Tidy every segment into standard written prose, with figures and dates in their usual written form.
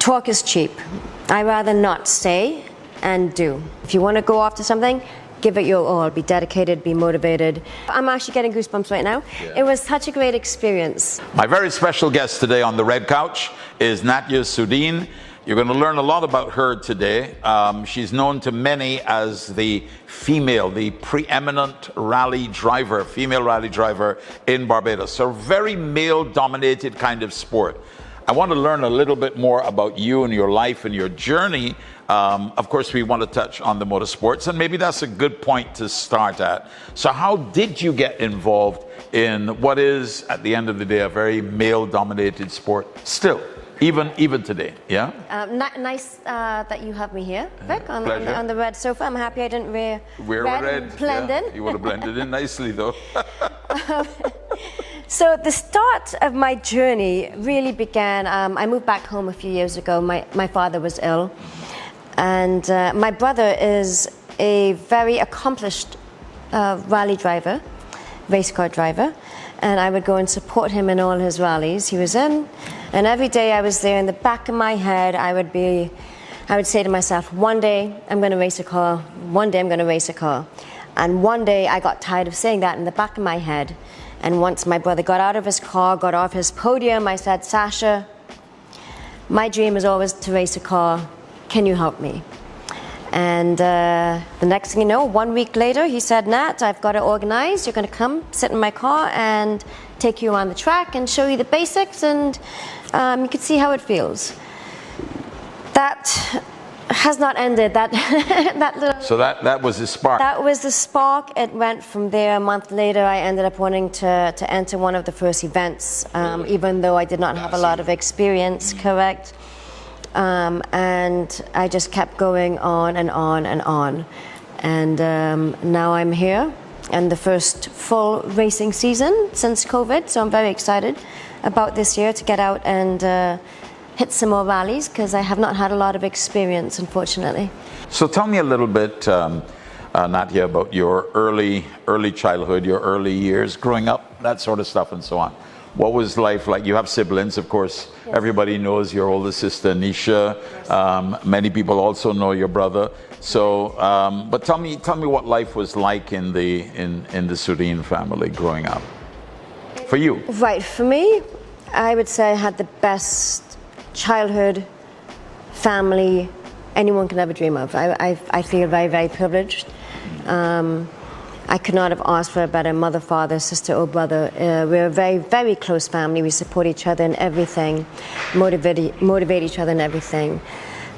Talk is cheap. I rather not say and do. If you want to go after something, give it your all. Be dedicated, be motivated. I'm actually getting goosebumps right now. Yeah. It was such a great experience. My very special guest today on the red couch is Natya Soodeen. You're going to learn a lot about her today. She's known to many as the preeminent rally driver, female rally driver in Barbados. So very male-dominated kind of sport. I want to learn a little bit more about you and your life and your journey. Of course, we want to touch on the motorsports, and maybe that's a good point to start at. So how did you get involved in what is, at the end of the day, a very male-dominated sport still? Even today, yeah? Nice that you have me here, Vic, on the red sofa. I'm happy I didn't wear red. Blend in. You would have blended in nicely, though. So the start of my journey really began, I moved back home a few years ago. My father was ill. And my brother is a very accomplished rally driver, race car driver. And I would go and support him in all his rallies he was in. And every day I was there, in the back of my head, I would say to myself, one day I'm going to race a car, one day I'm going to race a car. And one day I got tired of saying that in the back of my head. And once my brother got out of his car, got off his podium, I said, Sasha, my dream is always to race a car. Can you help me? And the next thing you know, 1 week later, he said, Nat, I've got it organized. You're going to come sit in my car and take you around the track and show you the basics, and you can see how it feels. That has not ended. So that was the spark. That was the spark. It went from there. A month later, I ended up wanting to enter one of the first events, even though I did not have a lot of experience, correct? And I just kept going on and on and on. And now I'm here, and the first full racing season since COVID, so I'm very excited about this year to get out and hit some more rallies, because I have not had a lot of experience, unfortunately. So tell me a little bit, Natya, about your early childhood, your early years, growing up, that sort of stuff and so on. What was life like? You have siblings, of course. Yes. Everybody knows your older sister, Nisha. Yes. Many people also know your brother. So, but tell me what life was like in the Soodeen family growing up. For you. Right. For me, I would say I had the best childhood family anyone can ever dream of. I feel very, very privileged. I could not have asked for a better mother, father, sister, or brother. We're a very, very close family. We support each other in everything, motivate each other in everything.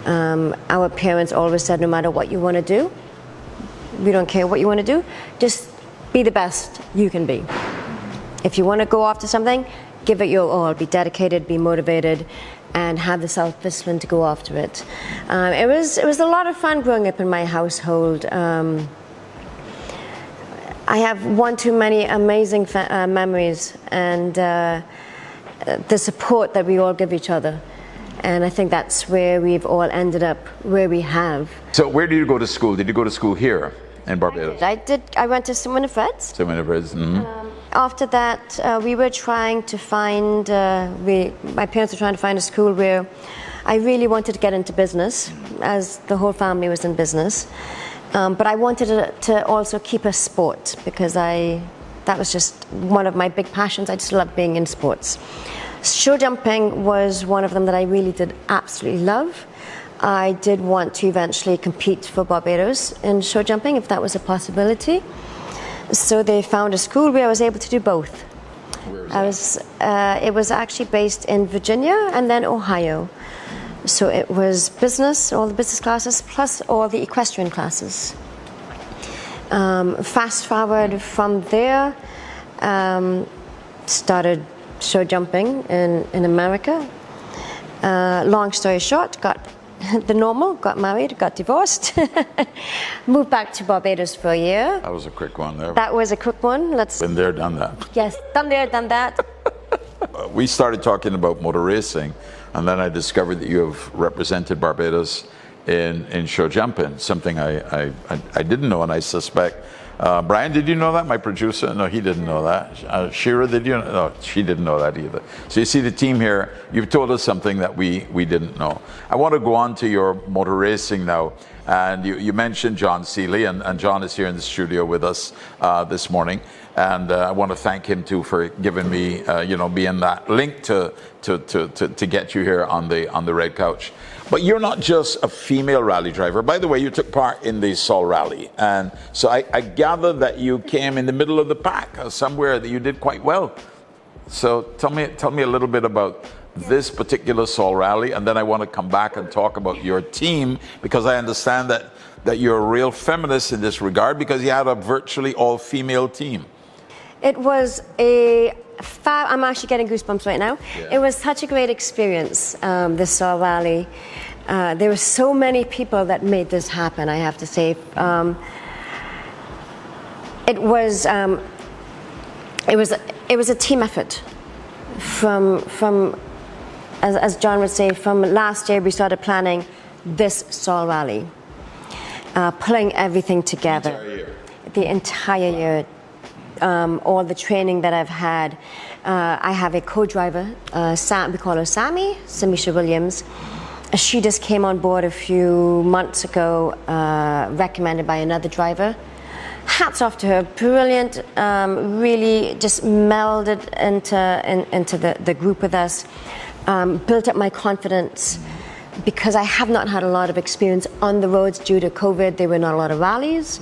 Our parents always said, no matter what you want to do, we don't care what you want to do, just be the best you can be. If you want to go after something, give it your all. Be dedicated, be motivated, and have the self-discipline to go after it. It was a lot of fun growing up in my household. I have one too many amazing memories, and the support that we all give each other. And I think that's where we've all ended up where we have. So where did you go to school? Did you go to school here in Barbados? I did. I went to St. Winifred's. St. Winifred's. Mm-hmm. After that, we were trying to find, my parents were trying to find a school where I really wanted to get into business, as the whole family was in business. But I wanted to also keep a sport, because that was just one of my big passions. I just love being in sports. Show jumping was one of them that I really did absolutely love. I did want to eventually compete for Barbados in show jumping, if that was a possibility. So they found a school where I was able to do both. Where is that? It was actually based in Virginia and then Ohio. So it was business, all the business classes, plus all the equestrian classes. Fast forward from there, started show jumping in America. Long story short, got got married, got divorced, moved back to Barbados for a year. That was a quick one there. That was a quick one. Been there, done that. Yes, done there, done that. We started talking about motor racing, and then I discovered that you have represented Barbados in show jumping, something I didn't know, and I suspect Brian, did you know that? My producer? No, he didn't know that. Shira, did you know? No, she didn't know that either. So you see the team here, you've told us something that we didn't know. I want to go on to your motor racing now. And you mentioned John Seeley, and John is here in the studio with us this morning. And I want to thank him too for giving me, being that link to get you here on the red couch. But you're not just a female rally driver. By the way, you took part in the Sol Rally, and so I gather that you came in the middle of the pack, somewhere that you did quite well. So tell me a little bit about this particular Sol Rally, and then I want to come back and talk about your team, because I understand that you're a real feminist in this regard, because you had a virtually all-female team. It was I'm actually getting goosebumps right now. Yeah. It was such a great experience, this Sol Rally. There were so many people that made this happen, I have to say. It was a team effort from as John would say, from last year we started planning this Sol Rally, pulling everything together. The entire year. All the training that I've had. I have a co-driver, we call her Sammy, Samisha Williams. She just came on board a few months ago, recommended by another driver. Hats off to her, brilliant, really just melded into the group with us, built up my confidence, because I have not had a lot of experience on the roads due to COVID. There were not a lot of rallies.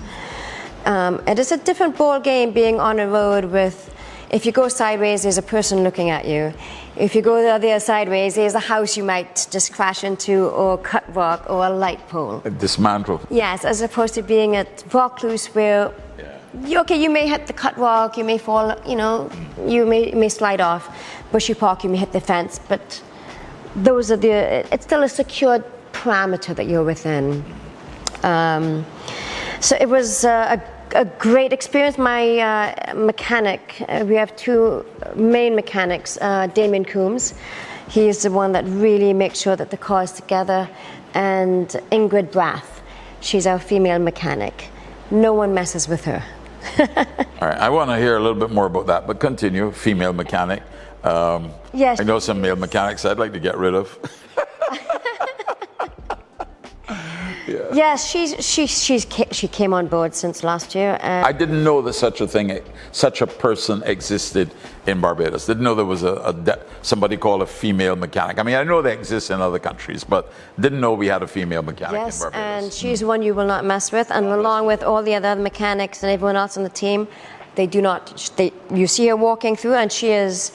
It is a different ball game being on a road with, if you go sideways, there's a person looking at you. If you go the other sideways, there's a house you might just crash into, or cut rock, or a light pole. Dismantle. Yes, as opposed to being at Vaucluse where, you may hit the cut rock, you may fall, you may slide off. Bushy Park, you may hit the fence, but those are it's still a secured parameter that you're within. So it was a great experience. My mechanic, we have two main mechanics, Damien Coombs. He is the one that really makes sure that the car is together, and Ingrid Brath. She's our female mechanic. No one messes with her. All right, I want to hear a little bit more about that, but continue. Female mechanic. Yes. I know some male mechanics I'd like to get rid of. Yes, she came on board since last year. I didn't know that such a person existed in Barbados. Didn't know there was somebody called a female mechanic. I mean, I know they exist in other countries, but didn't know we had a female mechanic in Barbados. And she's one you will not mess with. And along with all the other mechanics and everyone else on the team, you see her walking through, and she is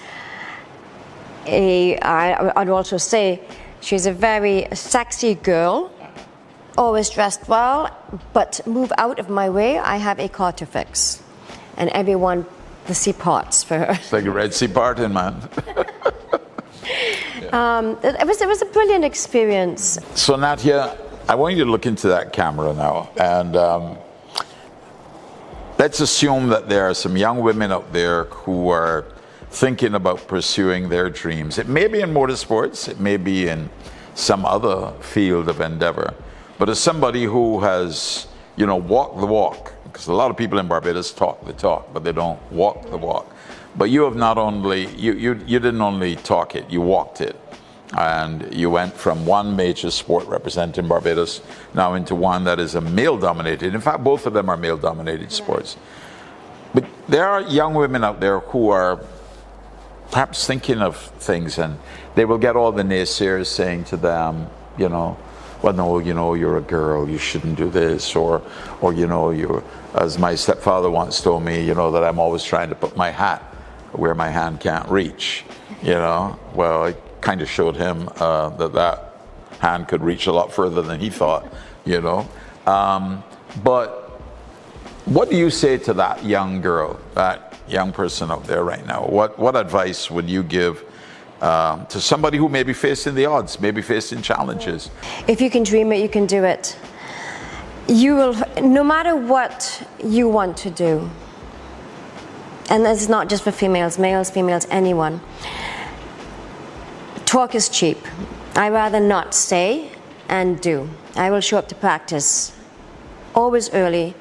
I'd also say she's a very sexy girl. Always dressed well, but move out of my way. I have a car to fix, and everyone, the sea parts for her. It's like a Red Sea parting, man. It was a brilliant experience. So Natya, I want you to look into that camera now, and let's assume that there are some young women out there who are thinking about pursuing their dreams. It may be in motorsports, it may be in some other field of endeavor. But as somebody who has, walked the walk, because a lot of people in Barbados talk the talk, but they don't walk the walk. But you have not only, you didn't only talk it, you walked it. And you went from one major sport representing Barbados now into one that is a male-dominated. In fact, both of them are male-dominated sports. But there are young women out there who are perhaps thinking of things, and they will get all the naysayers saying to them, well, no, you're a girl, you shouldn't do this, or you, as my stepfather once told me, that I'm always trying to put my hat where my hand can't reach, Well, I kind of showed him that hand could reach a lot further than he thought, But what do you say to that young girl, that young person out there right now? What advice would you give to somebody who may be facing the odds, maybe facing challenges? If you can dream it, you can do it. You will, no matter what you want to do, and it's not just for females, males, females, anyone. Talk is cheap. I rather not say and do. I will show up to practice always early,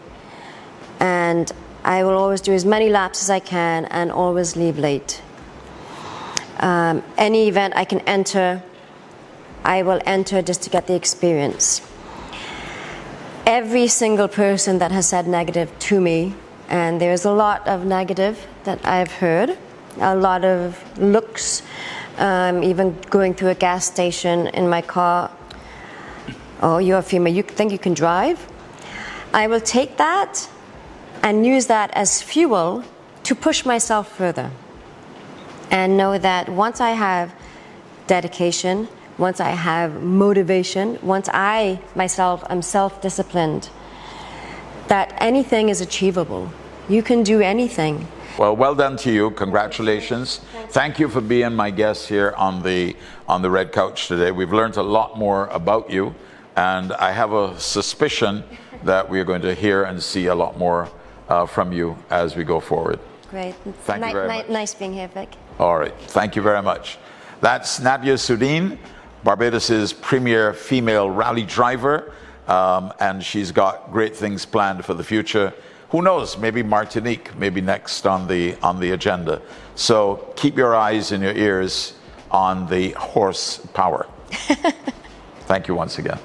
and and I will always do as many laps as I can and always leave late. Any event I can enter, I will enter just to get the experience. Every single person that has said negative to me, and there's a lot of negative that I've heard, a lot of looks, even going through a gas station in my car. Oh, you're a female, you think you can drive? I will take that and use that as fuel to push myself further. And know that once I have dedication, once I have motivation, once I myself am self-disciplined, that anything is achievable. You can do anything. Well done to you. Congratulations. Thank you for being my guest here on the Red Couch today. We've learned a lot more about you, and I have a suspicion that we're going to hear and see a lot more from you as we go forward. Great. Thank you very much. Nice being here, Vic. All right. Thank you very much. That's Natya Soodeen, Barbados's premier female rally driver, and she's got great things planned for the future. Who knows? Maybe Martinique, maybe next on the agenda. So keep your eyes and your ears on the horsepower. Thank you once again.